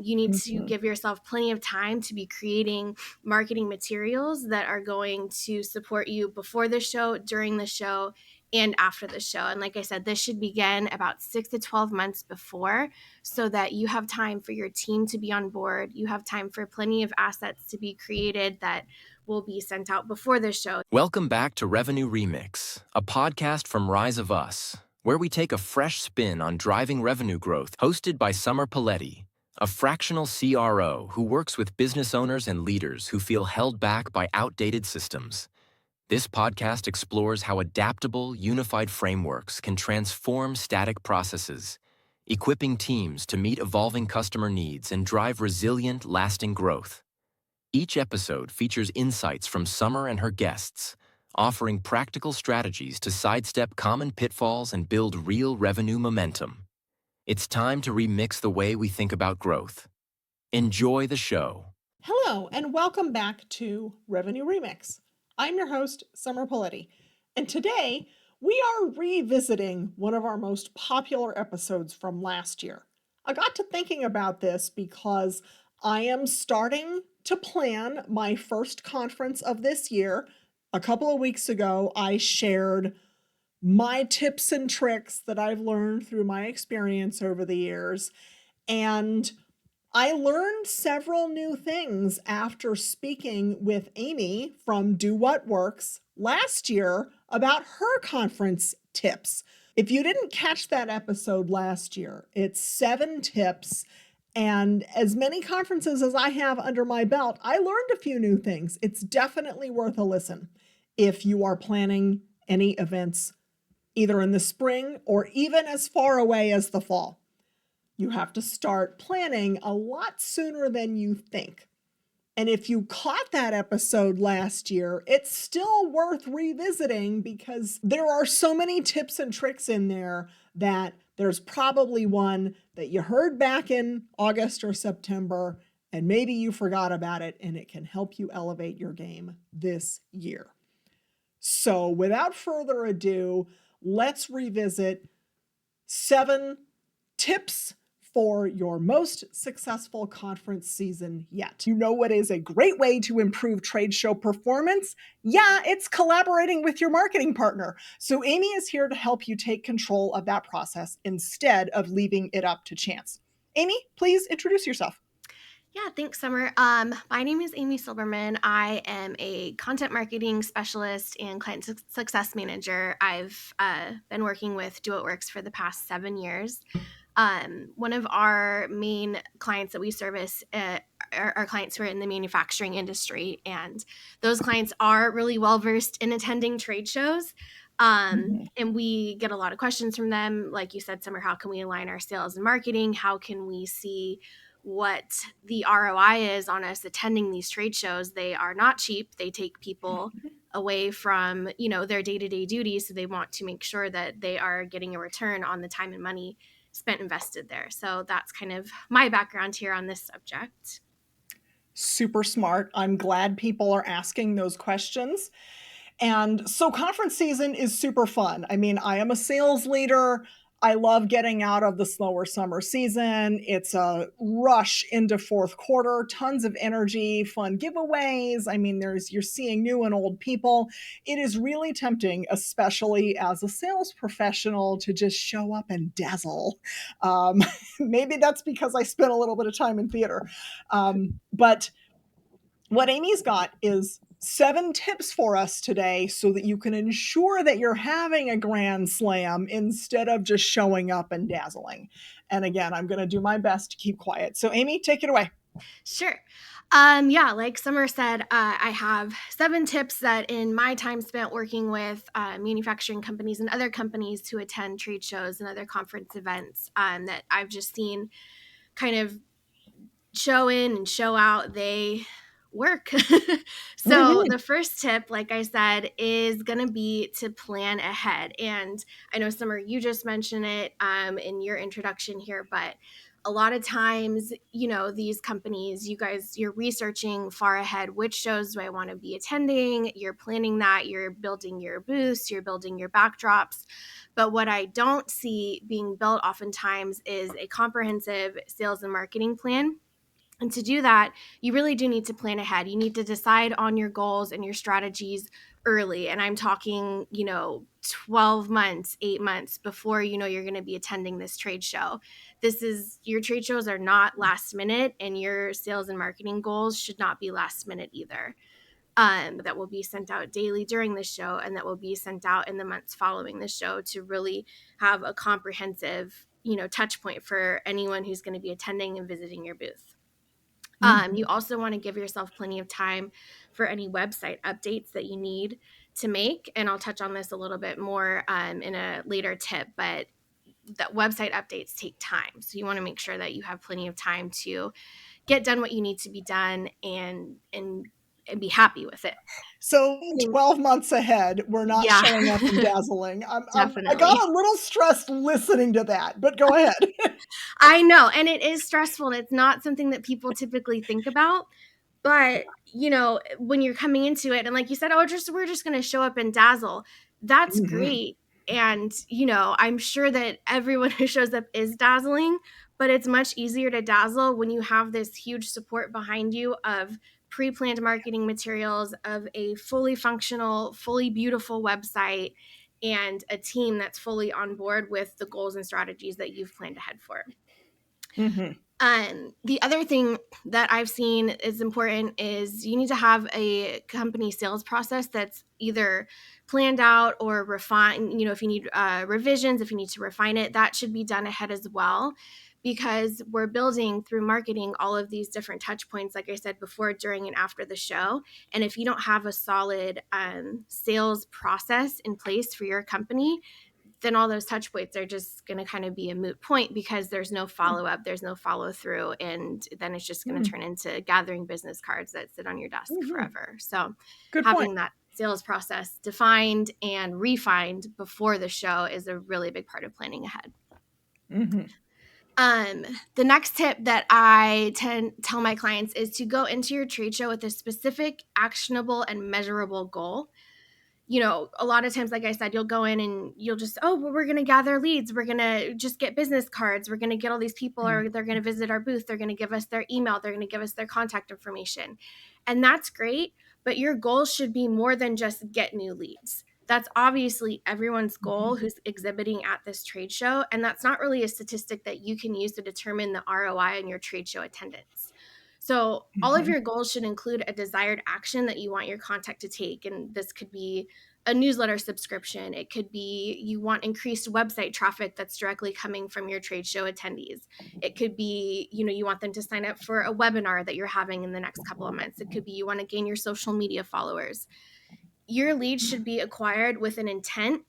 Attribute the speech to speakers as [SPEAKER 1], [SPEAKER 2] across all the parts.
[SPEAKER 1] You need to give yourself plenty of time to be creating marketing materials that are going to support you before the show, during the show, and after the show. And like I said, this should begin about 6 to 12 months before, so that you have time for your team to be on board. You have time for plenty of assets to be created that will be sent out before the show.
[SPEAKER 2] Welcome back to Revenue Remix, a podcast from Rise of Us, where we take a fresh spin on driving revenue growth, hosted by Summer Paletti, a fractional CRO who works with business owners and leaders who feel held back by outdated systems. This podcast explores how adaptable, unified frameworks can transform static processes, equipping teams to meet evolving customer needs and drive resilient, lasting growth. Each episode features insights from Summer and her guests, offering practical strategies to sidestep common pitfalls and build real revenue momentum. It's time to remix the way we think about growth. Enjoy the show.
[SPEAKER 3] Hello, and welcome back to Revenue Remix. I'm your host, Summer Paletti, and today we are revisiting one of our most popular episodes from last year. I got to thinking about this because I am starting to plan my first conference of this year. A couple of weeks ago, I shared my tips and tricks that I've learned through my experience over the years, and I learned several new things after speaking with Amy from Do What Works last year about her conference tips. If you didn't catch that episode last year, it's 7 tips. And as many conferences as I have under my belt, I learned a few new things. It's definitely worth a listen if you are planning any events either in the spring or even as far away as the fall. You have to start planning a lot sooner than you think. And if you caught that episode last year, it's still worth revisiting because there are so many tips and tricks in there that there's probably one that you heard back in August or September, and maybe you forgot about it, and it can help you elevate your game this year. So without further ado, let's revisit 7 tips for your most successful conference season yet. You know what is a great way to improve trade show performance? Yeah, it's collaborating with your marketing partner. So Amy is here to help you take control of that process instead of leaving it up to chance. Amy, please introduce yourself.
[SPEAKER 1] Yeah, thanks, Summer. My name is Amy Silberman. I am a content marketing specialist and client success manager. I've been working with Do What Works for the past 7 years. One of our main clients that we service are clients who are in the manufacturing industry, and those clients are really well versed in attending trade shows. And we get a lot of questions from them. Like you said, Summer, how can we align our sales and marketing? How can we see what the ROI is on us attending these trade shows? They are not cheap. They take people away from, their day-to-day duties. So they want to make sure that they are getting a return on the time and money spent invested there. So that's kind of my background here on this subject.
[SPEAKER 3] Super smart. I'm glad people are asking those questions. And so conference season is super fun. I mean, I am a sales leader. I love getting out of the slower summer season. It's a rush into fourth quarter, tons of energy, fun giveaways. I mean, you're seeing new and old people. It is really tempting, especially as a sales professional, to just show up and dazzle. Maybe that's because I spent a little bit of time in theater. But what Amy's got is 7 tips for us today so that you can ensure that you're having a grand slam instead of just showing up and dazzling. And again, I'm going to do my best to keep quiet. So Amy, take it away.
[SPEAKER 1] Sure. Like Summer said, I have 7 tips that in my time spent working with manufacturing companies and other companies who attend trade shows and other conference events that I've just seen kind of show in and show out, they work. So the first tip, like I said, is going to be to plan ahead. And I know, Summer, you just mentioned it in your introduction here, but a lot of times, these companies, you're researching far ahead. Which shows do I want to be attending? You're planning that. You're building your booths. You're building your backdrops. But what I don't see being built oftentimes is a comprehensive sales and marketing plan. And to do that, you really do need to plan ahead. You need to decide on your goals and your strategies early. And I'm talking, 12 months, 8 months before you're going to be attending this trade show. Your trade shows are not last minute, and your sales and marketing goals should not be last minute either. That will be sent out daily during the show, and that will be sent out in the months following the show to really have a comprehensive, touch point for anyone who's going to be attending and visiting your booth. You also want to give yourself plenty of time for any website updates that you need to make. And I'll touch on this a little bit more in a later tip, but that website updates take time. So you want to make sure that you have plenty of time to get done what you need to be done and be happy with it.
[SPEAKER 3] So 12 months ahead, we're not
[SPEAKER 1] Yeah.
[SPEAKER 3] showing up and dazzling. I
[SPEAKER 1] Definitely.
[SPEAKER 3] got a little stressed listening to that, but go ahead.
[SPEAKER 1] I know, and it is stressful, and it's not something that people typically think about. But, when you're coming into it and like you said, we're just going to show up and dazzle. That's great. And, I'm sure that everyone who shows up is dazzling, but it's much easier to dazzle when you have this huge support behind you of pre-planned marketing materials, of a fully functional, fully beautiful website, and a team that's fully on board with the goals and strategies that you've planned ahead for. The other thing that I've seen is important is you need to have a company sales process that's either planned out or refined. If you need revisions, if you need to refine it, that should be done ahead as well, because we're building through marketing all of these different touch points, like I said before, during and after the show. And if you don't have a solid sales process in place for your company, then all those touch points are just going to kind of be a moot point, because there's no follow-up, there's no follow-through, and then it's just going to turn into gathering business cards that sit on your desk forever. So having that sales process defined and refined before the show is a really big part of planning ahead. The next tip that I tell my clients is to go into your trade show with a specific, actionable, and measurable goal. A lot of times, like I said, you'll go in and you'll just, we're going to gather leads. We're going to just get business cards. We're going to get all these people, or they're going to visit our booth. They're going to give us their email. They're going to give us their contact information. And that's great. But your goal should be more than just get new leads. That's obviously everyone's goal who's exhibiting at this trade show. And that's not really a statistic that you can use to determine the ROI on your trade show attendance. So all of your goals should include a desired action that you want your contact to take. And this could be a newsletter subscription. It could be you want increased website traffic that's directly coming from your trade show attendees. It could be, you want them to sign up for a webinar that you're having in the next couple of months. It could be you want to gain your social media followers. Your leads should be acquired with an intent.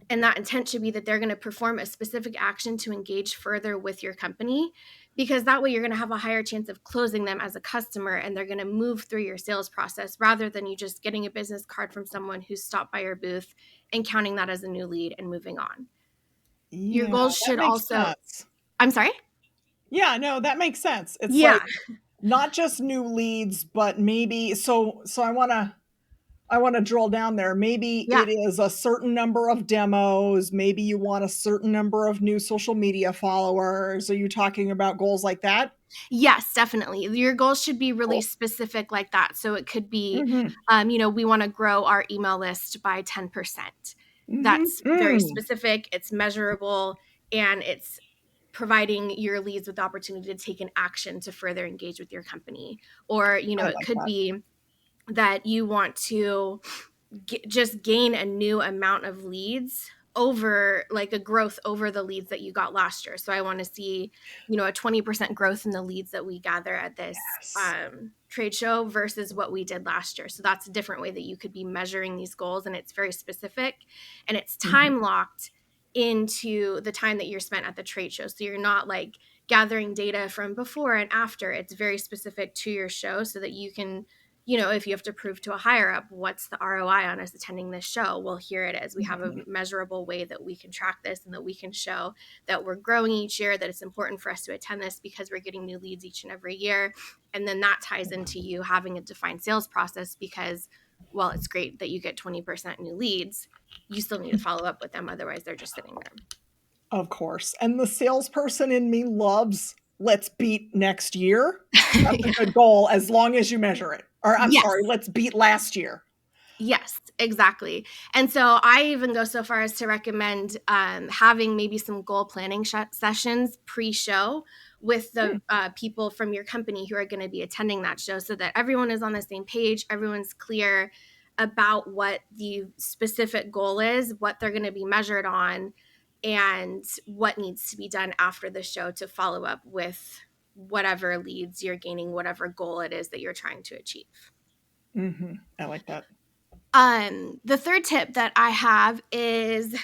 [SPEAKER 1] And that intent should be that they're going to perform a specific action to engage further with your company, because that way you're going to have a higher chance of closing them as a customer, and they're going to move through your sales process rather than you just getting a business card from someone who's stopped by your booth and counting that as a new lead and moving on. Your goals should also...
[SPEAKER 3] sense.
[SPEAKER 1] I'm sorry?
[SPEAKER 3] Yeah, no, that makes sense. It's like not just new leads, but maybe, so I want to drill down there. Maybe it is a certain number of demos. Maybe you want a certain number of new social media followers. Are you talking about goals like that? Yes,
[SPEAKER 1] definitely. Your goals should be really specific like that. So it could be, we want to grow our email list by 10%. That's very specific. It's measurable, and it's providing your leads with the opportunity to take an action to further engage with your company. Or, it could be that you want to just gain a new amount of leads over, like a growth over the leads that you got last year. So I want to see, a 20% growth in the leads that we gather at this trade show versus what we did last year. So that's a different way that you could be measuring these goals, and it's very specific, and it's time locked into the time that you're spent at the trade show. So you're not like gathering data from before and after. It's very specific to your show, so that you can, if you have to prove to a higher up, what's the ROI on us attending this show? Well, here it is. We have a measurable way that we can track this, and that we can show that we're growing each year, that it's important for us to attend this because we're getting new leads each and every year. And then that ties into you having a defined sales process, because, well, it's great that you get 20% new leads. You still need to follow up with them. Otherwise, they're just sitting there.
[SPEAKER 3] Of course. And the salesperson in me loves let's beat next year. That's a good goal as long as you measure it. Or I'm
[SPEAKER 1] Yes.
[SPEAKER 3] sorry, let's beat last year.
[SPEAKER 1] Yes, exactly. And so I even go so far as to recommend having maybe some goal planning sessions pre-show with the people from your company who are going to be attending that show, so that everyone is on the same page, everyone's clear about what the specific goal is, what they're going to be measured on, and what needs to be done after the show to follow up with whatever leads you're gaining, whatever goal it is that you're trying to achieve.
[SPEAKER 3] I like that.
[SPEAKER 1] The third tip that I have is,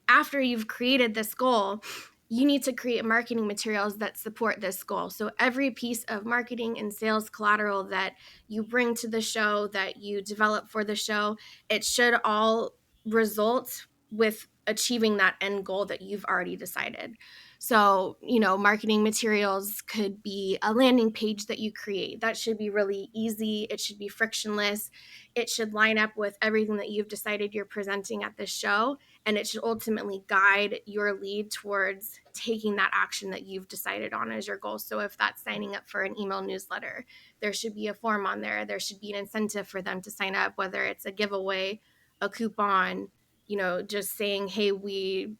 [SPEAKER 1] after you've created this goal, you need to create marketing materials that support this goal. So every piece of marketing and sales collateral that you bring to the show, that you develop for the show, it should all result with achieving that end goal that you've already decided. So, marketing materials could be a landing page that you create. That should be really easy. It should be frictionless. It should line up with everything that you've decided you're presenting at this show, and it should ultimately guide your lead towards taking that action that you've decided on as your goal. So if that's signing up for an email newsletter, there should be a form on there. There should be an incentive for them to sign up, whether it's a giveaway, a coupon, just saying, hey, we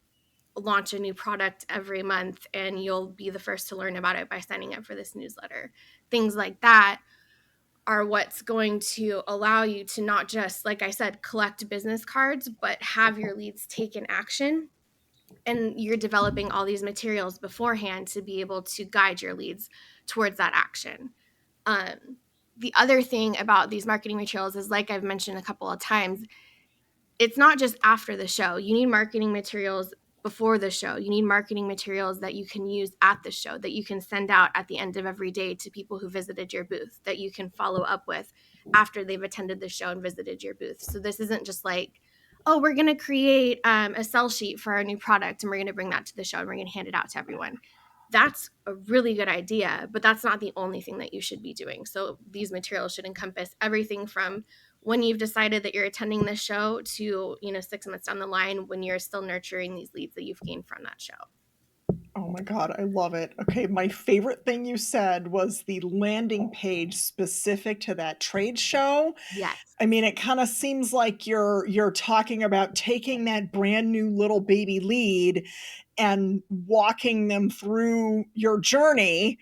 [SPEAKER 1] launch a new product every month and you'll be the first to learn about it by signing up for this newsletter. Things like that are what's going to allow you to not just, like I said, collect business cards, but have your leads take an action. And you're developing all these materials beforehand to be able to guide your leads towards that action. The other thing about these marketing materials is, like I've mentioned a couple of times, it's not just after the show. You need marketing materials before the show. You need marketing materials that you can use at the show, that you can send out at the end of every day to people who visited your booth, that you can follow up with after they've attended the show and visited your booth. So this isn't just like, oh, we're going to create a sell sheet for our new product and we're going to bring that to the show and we're going to hand it out to everyone. That's a really good idea, but that's not the only thing that you should be doing. So these materials should encompass everything from when you've decided that you're attending this show to, 6 months down the line when you're still nurturing these leads that you've gained from that show.
[SPEAKER 3] Oh my God, I love it. Okay, my favorite thing you said was the landing page specific to that trade show.
[SPEAKER 1] Yes.
[SPEAKER 3] I mean, it kind of seems like you're talking about taking that brand new little baby lead and walking them through your journey.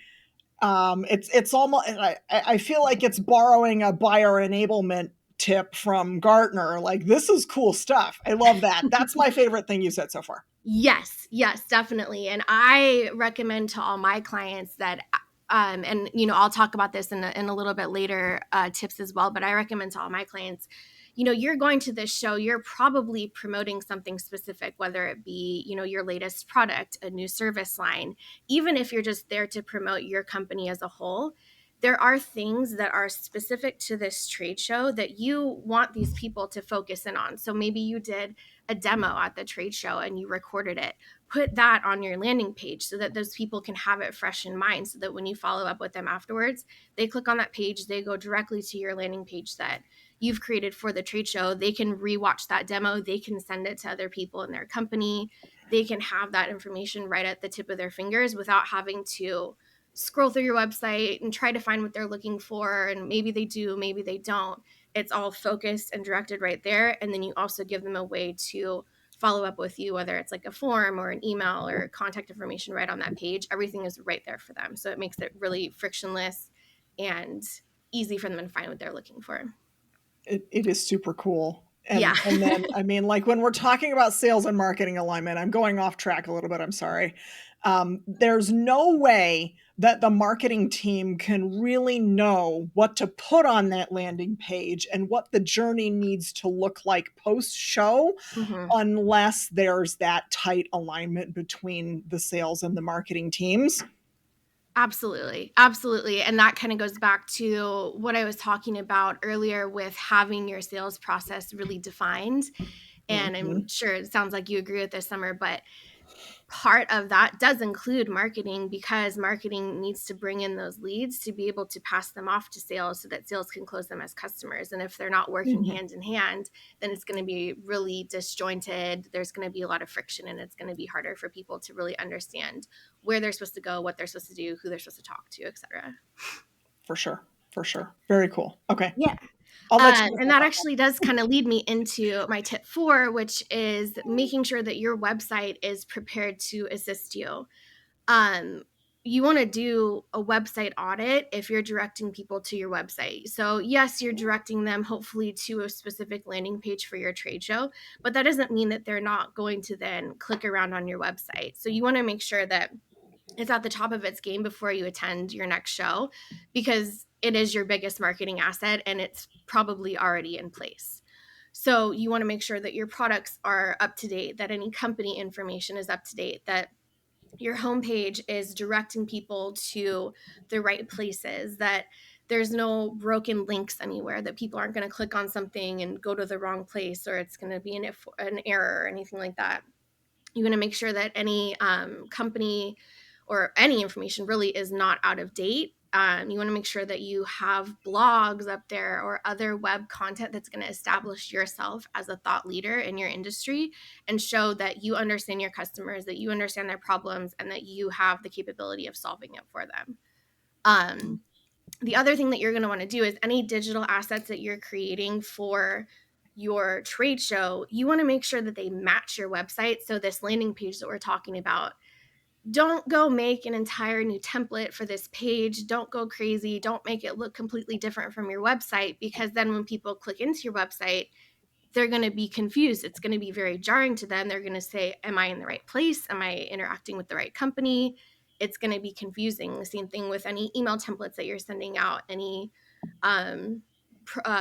[SPEAKER 3] It's almost, I feel like it's borrowing a buyer enablement tip from Gartner. Like, this is cool stuff. I love that. That's my favorite thing you said so far.
[SPEAKER 1] Yes, definitely. And I recommend to all my clients that, and I'll talk about this in a little bit later, tips as well. But I recommend to all my clients, you're going to this show, you're probably promoting something specific, whether it be, your latest product, a new service line, even if you're just there to promote your company as a whole. There are things that are specific to this trade show that you want these people to focus in on. So maybe you did a demo at the trade show and you recorded it. Put that on your landing page so that those people can have it fresh in mind, so that when you follow up with them afterwards, they click on that page, they go directly to your landing page that you've created for the trade show. They can rewatch that demo. They can send it to other people in their company. They can have that information right at the tip of their fingers without having to scroll through your website and try to find what they're looking for. And maybe they do, maybe they don't. It's all focused and directed right there. And then you also give them a way to follow up with you, whether it's like a form or an email or contact information right on that page. Everything is right there for them. So it makes it really frictionless and easy for them to find what they're looking for.
[SPEAKER 3] It is super cool. And,
[SPEAKER 1] Yeah.
[SPEAKER 3] and then, I mean, like when we're talking about sales and marketing alignment, I'm going off track a little bit. I'm sorry. There's no way that the marketing team can really know what to put on that landing page and what the journey needs to look like post show unless there's that tight alignment between the sales and the marketing teams.
[SPEAKER 1] Absolutely. And that kind of goes back to what I was talking about earlier with having your sales process really defined. And I'm sure it sounds like you agree with this, Summer, but part of that does include marketing, because marketing needs to bring in those leads to be able to pass them off to sales so that sales can close them as customers. And if they're not working
[SPEAKER 3] Mhm.
[SPEAKER 1] hand in hand, then it's going to be really disjointed. There's going to be a lot of friction, and it's going to be harder for people to really understand where they're supposed to go, what they're supposed to do, who they're supposed to talk to, etc.
[SPEAKER 3] For sure. For sure. Very cool. Okay.
[SPEAKER 1] Yeah.
[SPEAKER 3] I'll let you
[SPEAKER 1] And that actually does kind of lead me into my tip 4, which is making sure that your website is prepared to assist you. Um, you want to do a website audit if you're directing people to your website. So yes, you're directing them hopefully to a specific landing page for your trade show, but that doesn't mean that they're not going to then click around on your website. So you want to make sure that it's at the top of its game before you attend your next show, because it is your biggest marketing asset and it's probably already in place. So you want to make sure that your products are up to date, that any company information is up to date, that your homepage is directing people to the right places, that there's no broken links anywhere, that people aren't going to click on something and go to the wrong place, or it's going to be an error or anything like that. You want to make sure that any company or any information really is not out of date. You want to make sure that you have blogs up there or other web content that's going to establish yourself as a thought leader in your industry and show that you understand your customers, that you understand their problems, and that you have the capability of solving it for them. The other thing that you're going to want to do is any digital assets that you're creating for your trade show, you want to make sure that they match your website. So this landing page that we're talking about, don't go make an entire new template for this page. Don't go crazy. Don't make it look completely different from your website, because then when people click into your website, they're going to be confused. It's going to be very jarring to them. They're going to say, am I in the right place? Am I interacting with the right company? It's going to be confusing. The same thing with any email templates that you're sending out, any um,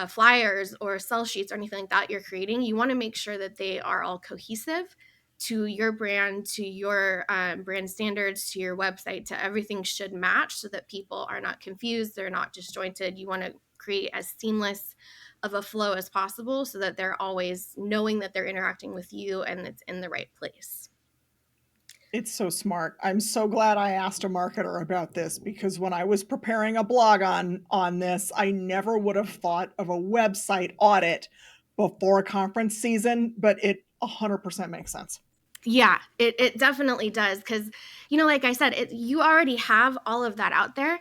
[SPEAKER 1] flyers or sell sheets or anything like that you're creating. You want to make sure that they are all cohesive to your brand, to your brand standards, to your website, to everything should match so that people are not confused. They're not disjointed. You want to create as seamless of a flow as possible so that they're always knowing that they're interacting with you and it's in the right place.
[SPEAKER 3] It's so smart. I'm so glad I asked a marketer about this, because when I was preparing a blog on this, I never would have thought of a website audit before a conference season, but it 100% makes sense.
[SPEAKER 1] Yeah, it definitely does, because, like I said, you already have all of that out there.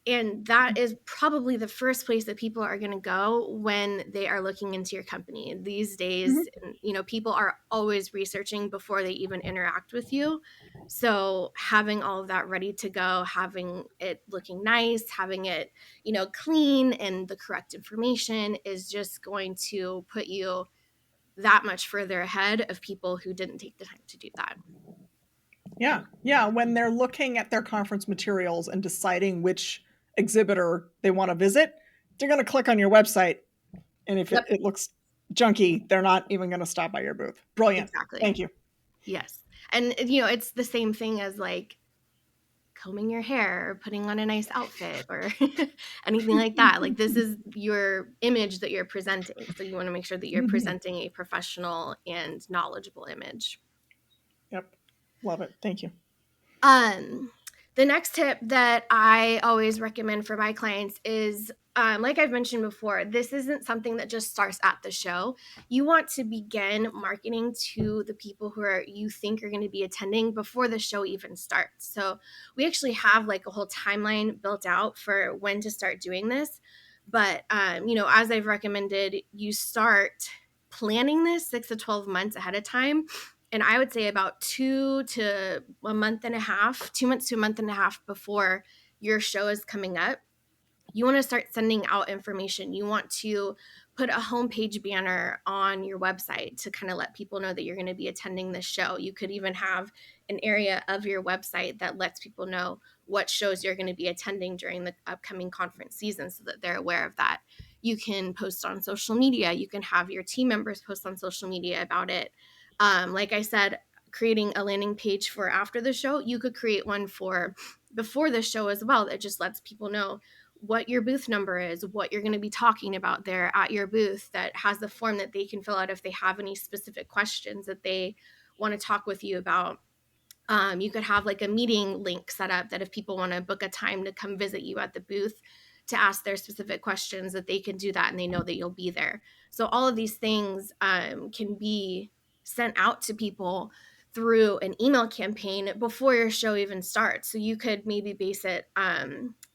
[SPEAKER 1] And that is probably the first place that people are going to go when they are looking into your company. These days,
[SPEAKER 3] Mhm.
[SPEAKER 1] people are always researching before they even interact with you. So having all of that ready to go, having it looking nice, having it, clean and the correct information is just going to put you that much further ahead of people who didn't take the time to do that.
[SPEAKER 3] Yeah. Yeah. When they're looking at their conference materials and deciding which exhibitor they want to visit, they're going to click on your website. And if
[SPEAKER 1] Yep,
[SPEAKER 3] it looks junky, they're not even going to stop by your booth. Brilliant.
[SPEAKER 1] exactly.
[SPEAKER 3] Thank you.
[SPEAKER 1] Yes. And, it's the same thing as like combing your hair or putting on a nice outfit or anything like that. Like, this is your image that you're presenting. So you want to make sure that you're
[SPEAKER 3] Mhm.
[SPEAKER 1] presenting a professional and knowledgeable image.
[SPEAKER 3] Yep. Love it. Thank you.
[SPEAKER 1] Um, the next tip that I always recommend for my clients is, like I've mentioned before, this isn't something that just starts at the show. You want to begin marketing to the people you think are going to be attending before the show even starts. So we actually have like a whole timeline built out for when to start doing this. But, as I've recommended, you start planning this 6 to 12 months ahead of time, and I would say about 2 months to a month and a half before your show is coming up. You want to start sending out information. You want to put a homepage banner on your website to kind of let people know that you're going to be attending this show. You could even have an area of your website that lets people know what shows you're going to be attending during the upcoming conference season so that they're aware of that. You can post on social media. You can have your team members post on social media about it. Like I said, creating a landing page for after the show, you could create one for before the show as well that just lets people know what your booth number is, what you're going to be talking about there at your booth, that has the form that they can fill out if they have any specific questions that they want to talk with you about. You could have like a meeting link set up that if people want to book a time to come visit you at the booth to ask their specific questions, that they can do that and they know that you'll be there. So all of these things can be sent out to people through an email campaign before your show even starts. So you could maybe base it,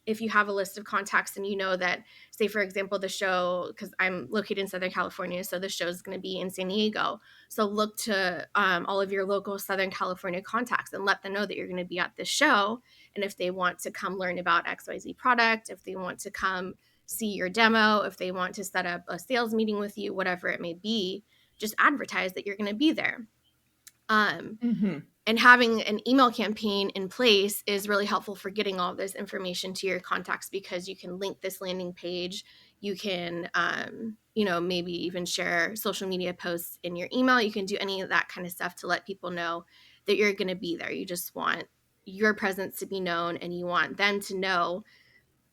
[SPEAKER 1] if you have a list of contacts and you know that, say for example, the show, because I'm located in Southern California, so the show is going to be in San Diego. So look to all of your local Southern California contacts and let them know that you're going to be at this show. And if they want to come learn about XYZ product, if they want to come see your demo, if they want to set up a sales meeting with you, whatever it may be, just advertise that you're going to be there. And having an email campaign in place is really helpful for getting all of this information to your contacts, because you can link this landing page. You can, maybe even share social media posts in your email. You can do any of that kind of stuff to let people know that you're going to be there. You just want your presence to be known, and you want them to know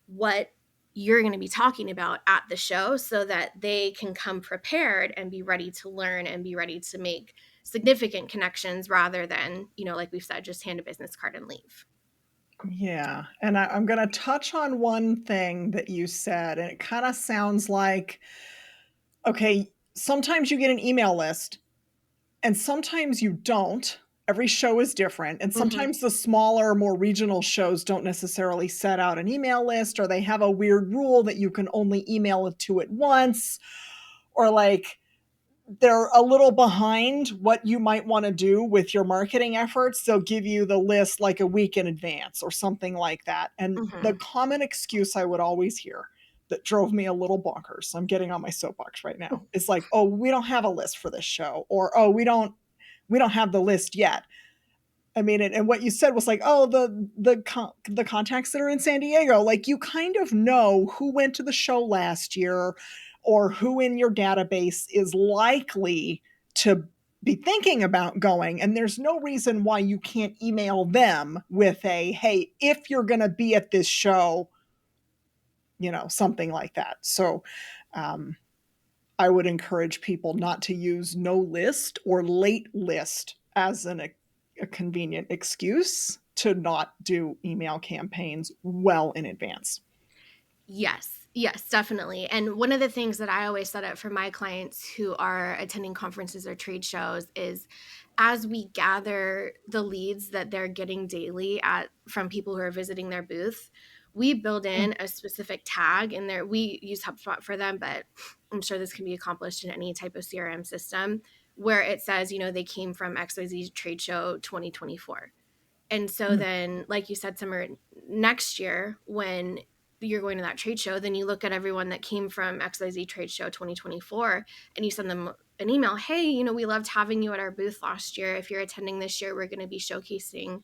[SPEAKER 1] what you're going to be talking about at the show so that they can come prepared and be ready to learn and be ready to make significant connections, rather than, like we've said, just hand a business card and leave.
[SPEAKER 3] Yeah. And I'm going to touch on one thing that you said, and it kind of sounds like, okay, sometimes you get an email list and sometimes you don't. Every show is different. And sometimes the smaller, more regional shows don't necessarily set out an email list, or they have a weird rule that you can only email it to it once, or like they're a little behind what you might want to do with your marketing efforts. They'll give you the list like a week in advance or something like that. And the common excuse I would always hear that drove me a little bonkers, I'm getting on my soapbox right now, is like, oh, we don't have a list for this show, or oh, we don't have the list yet. I mean, and what you said was like, oh, the contacts that are in San Diego, like you kind of know who went to the show last year, or who in your database is likely to be thinking about going, and there's no reason why you can't email them with a, hey, if you're going to be at this show, something like that. So I would encourage people not to use no list or late list as a convenient excuse to not do email campaigns well in advance.
[SPEAKER 1] Yes, definitely. And one of the things that I always set up for my clients who are attending conferences or trade shows is, as we gather the leads that they're getting daily from people who are visiting their booth, we build in a specific tag in there. We use HubSpot for them, but I'm sure this can be accomplished in any type of CRM system, where it says, they came from XYZ Trade Show 2024. And so then, like you said, Summer, next year when you're going to that trade show, then you look at everyone that came from XYZ Trade Show 2024 and you send them an email. Hey, we loved having you at our booth last year. If you're attending this year, we're going to be showcasing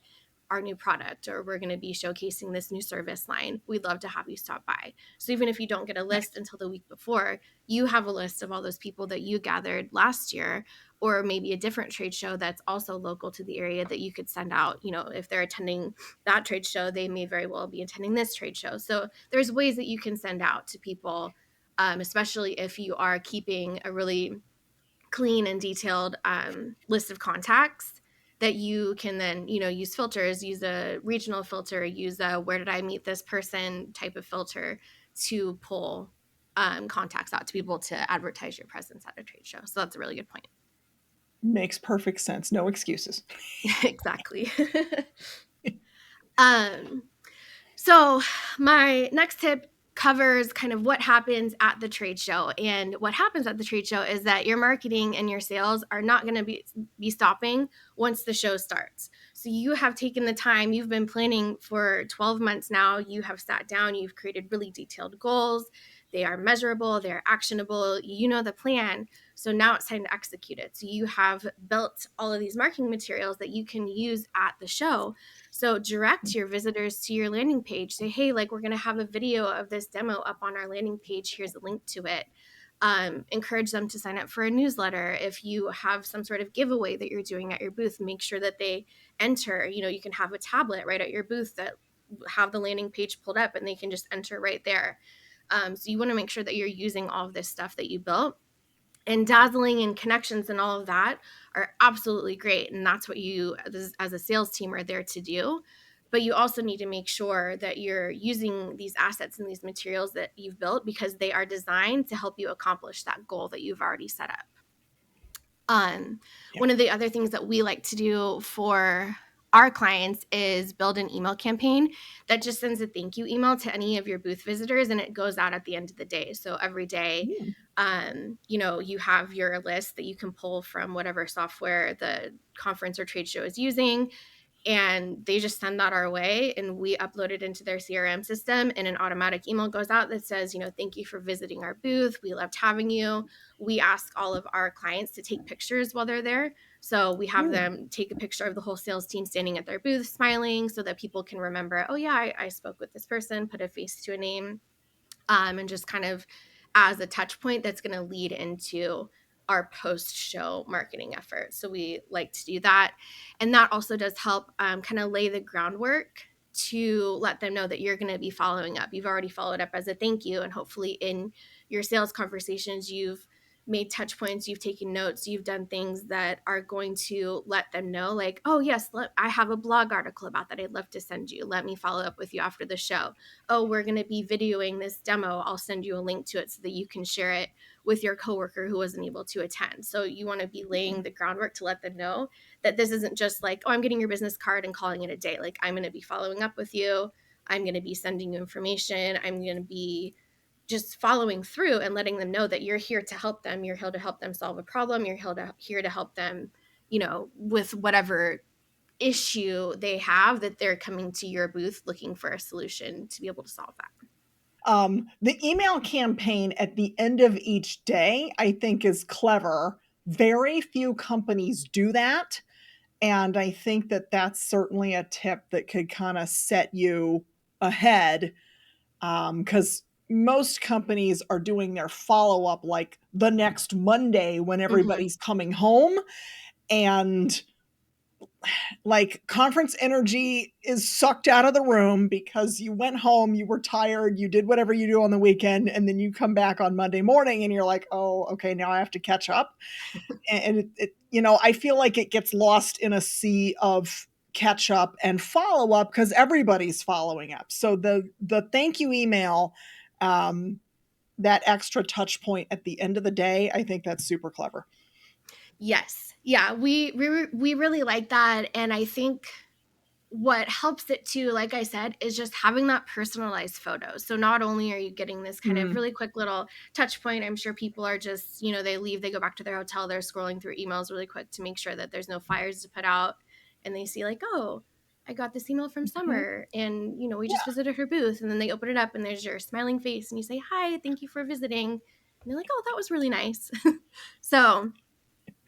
[SPEAKER 1] our new product, or we're going to be showcasing this new service line. We'd love to have you stop by. So even if you don't get a list until the week before, you have a list of all those people that you gathered last year, or maybe a different trade show that's also local to the area that you could send out. If they're attending that trade show, they may very well be attending this trade show. So there's ways that you can send out to people, especially if you are keeping a really clean and detailed list of contacts, that you can then, use filters, use a regional filter, use a where did I meet this person type of filter to pull contacts out to be able to advertise your presence at a trade show. So that's a really good point.
[SPEAKER 3] Makes perfect sense. No excuses.
[SPEAKER 1] Exactly. So my next tip covers kind of what happens at the trade show. And what happens at the trade show is that your marketing and your sales are not going to be stopping once the show starts. So you have taken the time, you've been planning for 12 months now, you have sat down, you've created really detailed goals. They are measurable, they're actionable, the plan. So now it's time to execute it. So you have built all of these marketing materials that you can use at the show. So direct your visitors to your landing page. Say, hey, we're going to have a video of this demo up on our landing page. Here's a link to it. Encourage them to sign up for a newsletter. If you have some sort of giveaway that you're doing at your booth, make sure that they enter. You can have a tablet right at your booth that have the landing page pulled up and they can just enter right there. So you want to make sure that you're using all of this stuff that you built. And dazzling and connections and all of that are absolutely great. And that's what you, as a sales team, are there to do. But you also need to make sure that you're using these assets and these materials that you've built because they are designed to help you accomplish that goal that you've already set up.
[SPEAKER 3] Yeah.
[SPEAKER 1] One of the other things that we like to do for our clients is build an email campaign that just sends a thank you email to any of your booth visitors, and it goes out at the end of the day. So every day, you have your list that you can pull from whatever software the conference or trade show is using, and they just send that our way, and we upload it into their CRM system, and an automatic email goes out that says, thank you for visiting our booth. We loved having you. We ask all of our clients to take pictures while they're there. So we have them take a picture of the whole sales team standing at their booth smiling so that people can remember, oh yeah, I spoke with this person, put a face to a name, and just kind of as a touch point that's going to lead into our post-show marketing effort. So we like to do that. And that also does help kind of lay the groundwork to let them know that you're going to be following up. You've already followed up as a thank you. And hopefully in your sales conversations, you've made touch points, you've taken notes, you've done things that are going to let them know, like, oh yes, I have a blog article about that I'd love to send you. Let me follow up with you after the show. Oh, we're going to be videoing this demo. I'll send you a link to it so that you can share it with your coworker who wasn't able to attend. So you want to be laying the groundwork to let them know that this isn't just like, oh, I'm getting your business card and calling it a day. Like, I'm going to be following up with you. I'm going to be sending you information. I'm going to be just following through and letting them know that you're here to help them. You're here to help them solve a problem. You're here to help them, with whatever issue they have, that they're coming to your booth looking for a solution to be able to solve that.
[SPEAKER 3] The email campaign at the end of each day, I think, is clever. Very few companies do that. And I think that that's certainly a tip that could kind of set you ahead, because most companies are doing their follow up like the next Monday when everybody's coming home. And like conference energy is sucked out of the room because you went home, you were tired, you did whatever you do on the weekend, and then you come back on Monday morning and you're like, oh, okay, now I have to catch up. And I feel like it gets lost in a sea of catch up and follow up because everybody's following up. So the thank you email, that extra touch point at the end of the day, I think that's super clever.
[SPEAKER 1] Yes. Yeah, we really like that. And I think what helps it too, like I said, is just having that personalized photo. So not only are you getting this kind of really quick little touch point, I'm sure people are just, they leave, they go back to their hotel, they're scrolling through emails really quick to make sure that there's no fires to put out. And they see like, oh, I got this email from Summer and, we just visited her booth. And then they open it up and there's your smiling face and you say, hi, thank you for visiting. And they're like, oh, that was really nice. So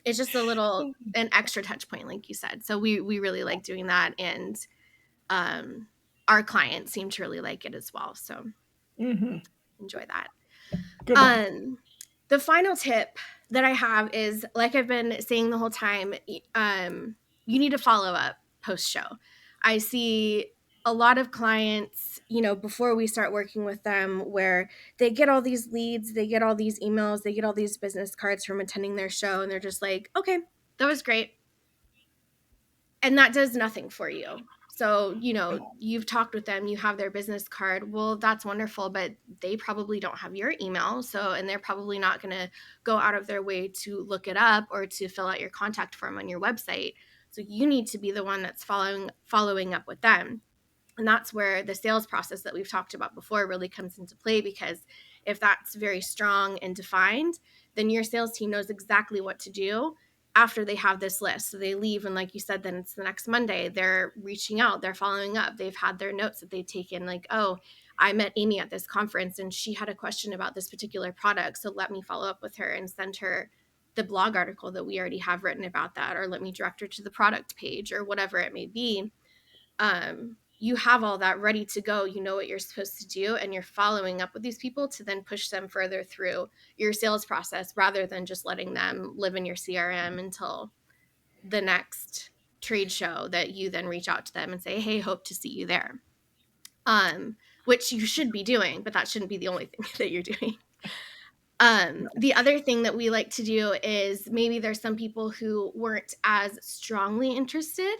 [SPEAKER 1] it's just an extra touch point, like you said. So we really like doing that. And our clients seem to really like it as well. So enjoy that. Good. The final tip that I have is, like I've been saying the whole time, you need to follow up post-show. I see a lot of clients, before we start working with them, where they get all these leads, they get all these emails, they get all these business cards from attending their show, and they're just like, okay, that was great. And that does nothing for you. So, you've talked with them, you have their business card. Well, that's wonderful, but they probably don't have your email. So, and they're probably not going to go out of their way to look it up or to fill out your contact form on your website. So you need to be the one that's following up with them. And that's where the sales process that we've talked about before really comes into play, because if that's very strong and defined, then your sales team knows exactly what to do after they have this list. So they leave, and like you said, then it's the next Monday. They're reaching out, they're following up. They've had their notes that they've taken, like, oh, I met Amy at this conference and she had a question about this particular product. So let me follow up with her and send her the blog article that we already have written about that, or let me direct her to the product page, or whatever it may be. You have all that ready to go. You know what you're supposed to do, and you're following up with these people to then push them further through your sales process, rather than just letting them live in your CRM until the next trade show that you then reach out to them and say, hey, hope to see you there. Which you should be doing, but that shouldn't be the only thing that you're doing. The other thing that we like to do is maybe there's some people who weren't as strongly interested.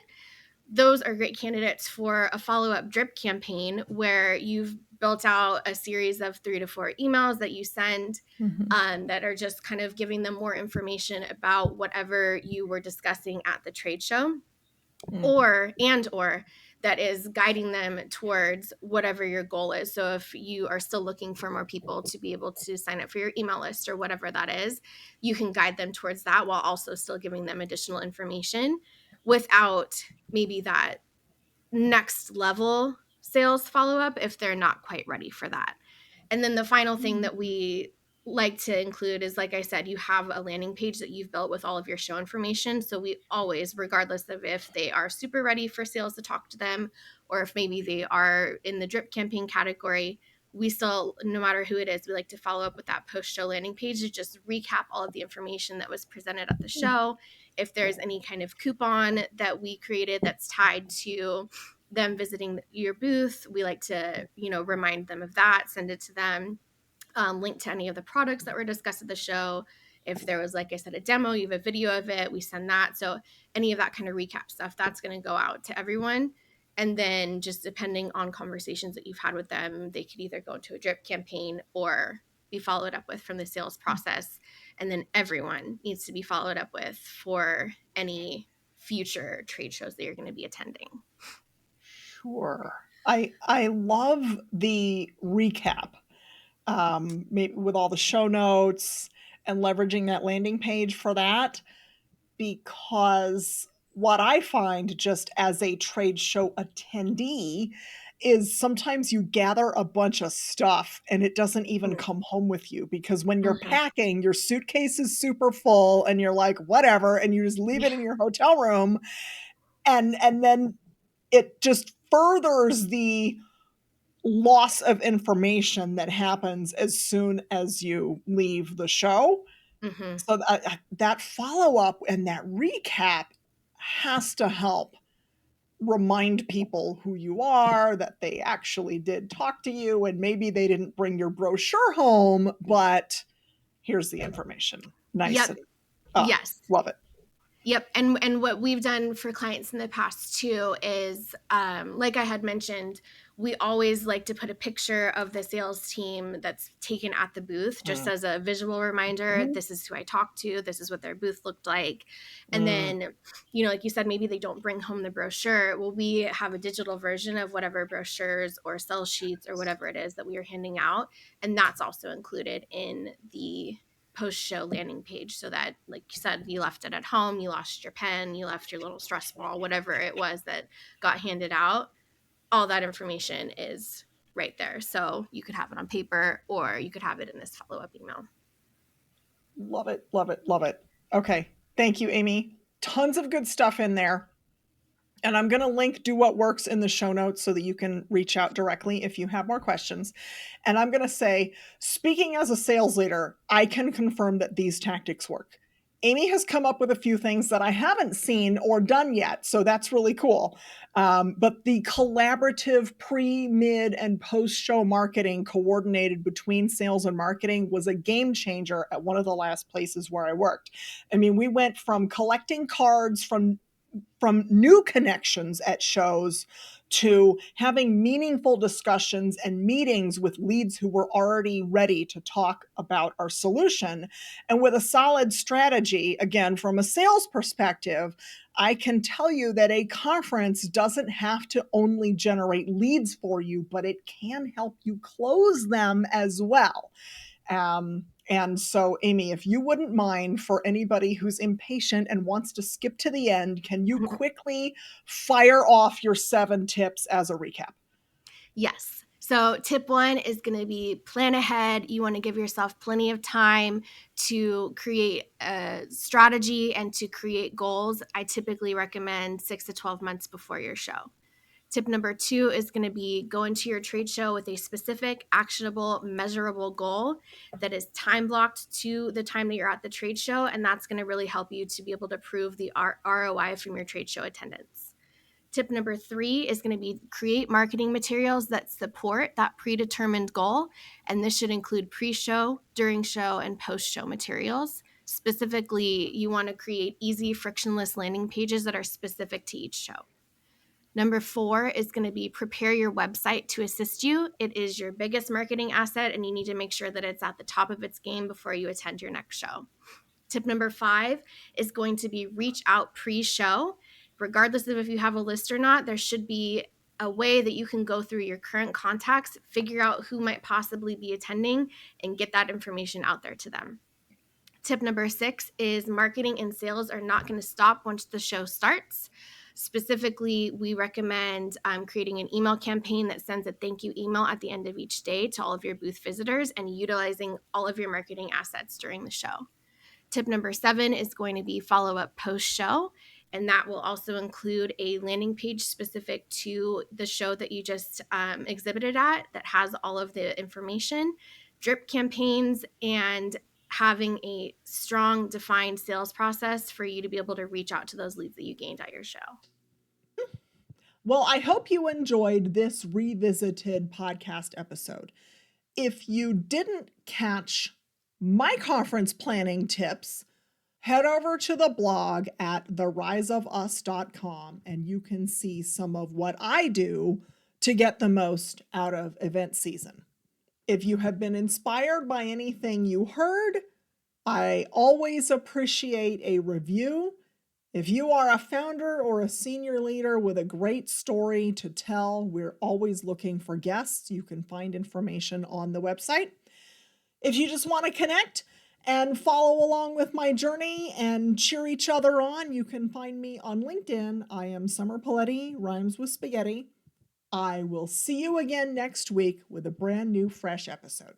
[SPEAKER 1] Those are great candidates for a follow-up drip campaign where you've built out a series of 3 to 4 emails that you send that are just kind of giving them more information about whatever you were discussing at the trade show, or that is guiding them towards whatever your goal is. So if you are still looking for more people to be able to sign up for your email list or whatever that is, you can guide them towards that while also still giving them additional information without maybe that next level sales follow-up if they're not quite ready for that. And then the final thing that we like to include is, like I said, you have a landing page that you've built with all of your show information. So we always, regardless of if they are super ready for sales to talk to them, or if maybe they are in the drip campaign category, we still, no matter who it is, we like to follow up with that post-show landing page to just recap all of the information that was presented at the show. If there's any kind of coupon that we created that's tied to them visiting your booth, we like to, remind them of that, send it to them, link to any of the products that were discussed at the show. If there was, like I said, a demo, you have a video of it, we send that. So any of that kind of recap stuff, that's going to go out to everyone. And then just depending on conversations that you've had with them, they could either go into a drip campaign or be followed up with from the sales process. And then everyone needs to be followed up with for any future trade shows that you're going to be attending.
[SPEAKER 3] Sure. I love the recap, maybe with all the show notes and leveraging that landing page for that, because what I find just as a trade show attendee is sometimes you gather a bunch of stuff and it doesn't even come home with you, because when you're packing, your suitcase is super full and you're like, whatever, and you just leave it in your hotel room, and then it just furthers the loss of information that happens as soon as you leave the show. So that follow-up and that recap has to help remind people who you are, that they actually did talk to you, and maybe they didn't bring your brochure home, but here's the information. Nice.
[SPEAKER 1] Yep. Yes.
[SPEAKER 3] Love it.
[SPEAKER 1] Yep. And what we've done for clients in the past too is, like I had mentioned, we always like to put a picture of the sales team that's taken at the booth, just as a visual reminder. This is who I talked to. This is what their booth looked like. And then, like you said, maybe they don't bring home the brochure. Well, we have a digital version of whatever brochures or sell sheets or whatever it is that we are handing out. And that's also included in the post-show landing page, so that, like you said, you left it at home, you lost your pen, you left your little stress ball, whatever it was that got handed out, all that information is right there. So you could have it on paper or you could have it in this follow-up email.
[SPEAKER 3] Love it, love it, love it. Okay, thank you, Amy. Tons of good stuff in there. And I'm going to link Do What Works in the show notes so that you can reach out directly if you have more questions. And I'm going to say, speaking as a sales leader, I can confirm that these tactics work. Amy has come up with a few things that I haven't seen or done yet, so that's really cool. But the collaborative pre, mid, and post-show marketing coordinated between sales and marketing was a game changer at one of the last places where I worked. I mean, we went from collecting cards from new connections at shows to having meaningful discussions and meetings with leads who were already ready to talk about our solution. And with a solid strategy, again, from a sales perspective, I can tell you that a conference doesn't have to only generate leads for you, but it can help you close them as well. And so, Amy, if you wouldn't mind, for anybody who's impatient and wants to skip to the end, can you quickly fire off your 7 tips as a recap?
[SPEAKER 1] Yes. So tip 1 is going to be plan ahead. You want to give yourself plenty of time to create a strategy and to create goals. I typically recommend 6 to 12 months before your show. Tip number 2 is going to be go into your trade show with a specific, actionable, measurable goal that is time blocked to the time that you're at the trade show. And that's going to really help you to be able to prove the ROI from your trade show attendance. Tip number 3 is going to be create marketing materials that support that predetermined goal. And this should include pre-show, during show, and post-show materials. Specifically, you want to create easy, frictionless landing pages that are specific to each show. Number 4 is going to be prepare your website to assist you. It is your biggest marketing asset, and you need to make sure that it's at the top of its game before you attend your next show. Tip number 5 is going to be reach out pre-show. Regardless of if you have a list or not, there should be a way that you can go through your current contacts, figure out who might possibly be attending, and get that information out there to them. Tip number 6 is marketing and sales are not going to stop once the show starts. Specifically, we recommend creating an email campaign that sends a thank you email at the end of each day to all of your booth visitors and utilizing all of your marketing assets during the show. Tip number 7 is going to be follow up post show. And that will also include a landing page specific to the show that you just exhibited at that has all of the information, drip campaigns, and having a strong, defined sales process for you to be able to reach out to those leads that you gained at your show.
[SPEAKER 3] Well, I hope you enjoyed this revisited podcast episode. If you didn't catch my conference planning tips, head over to the blog at theriseofus.com and you can see some of what I do to get the most out of event season. If you have been inspired by anything you heard, I always appreciate a review. If you are a founder or a senior leader with a great story to tell, we're always looking for guests. You can find information on the website. If you just want to connect and follow along with my journey and cheer each other on, you can find me on LinkedIn. I am Summer Poletti, rhymes with spaghetti. I will see you again next week with a brand new fresh episode.